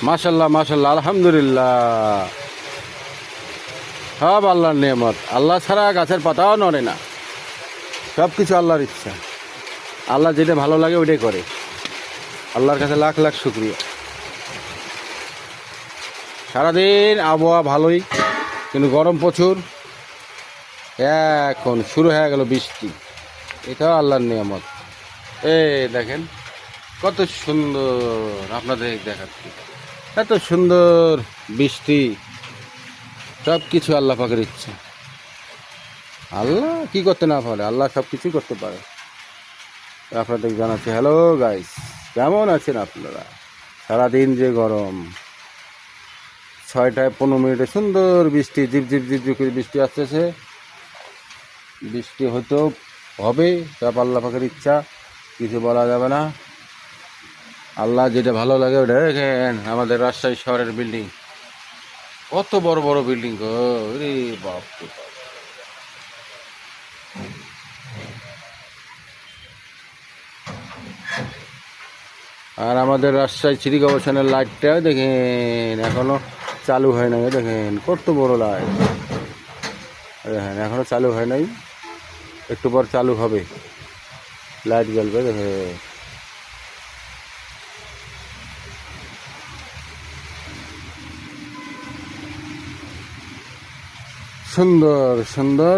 মাশাল্লাহ মাশাল্লাহ, আলহামদুলিল্লাহ। সব আল্লাহর নিয়ামত। আল্লাহ ছাড়া গাছের পাতাও নড়ে না। সব কিছু আল্লাহর ইচ্ছা। আল্লাহ যেটা ভালো লাগে ওইটাই করে। আল্লাহর কাছে লাখ লাখ শুকরিয়া। সারাদিন আবহাওয়া ভালোই, কিন্তু গরম প্রচুর। এখন শুরু হয়ে গেল বৃষ্টি। এটাও আল্লাহর নিয়ামত। দেখেন কত সুন্দর, আপনাদের দেখাচ্ছি এত সুন্দর বৃষ্টি। সব কিছু আল্লাহ পাকের ইচ্ছা। আল্লাহ কি করতে না পারে? আল্লাহ সব কিছুই করতে পারে। আপনাদের জানাচ্ছি হ্যালো গাইস, কেমন আছেন আপনারা? সারাদিন যে গরম, 6:15 সুন্দর বৃষ্টি, ঝিপ ঝিপ ঝিপ ঝিপ করে বৃষ্টি আসতেছে। বৃষ্টি হয়তো হবে, সব আল্লাহ পাকের ইচ্ছা, কিছু বলা যাবে না। আল্লাহ যেটা ভালো লাগে ওটা। দেখেন আমাদের রাজশাহী শহরের বিল্ডিং, কত বড় বড় বিল্ডিং গো, রে বাপ রে বাপ। আর আমাদের রাজশাহী সিটি কর্পোরেশনের লাইটটাও দেখেন এখনো চালু হয় নাই। দেখেন কত বড় লাইট, দেখেন এখনো চালু হয় নাই, একটু পর চালু হবে, লাইট জ্বলবে। দেখেন সুন্দর সুন্দর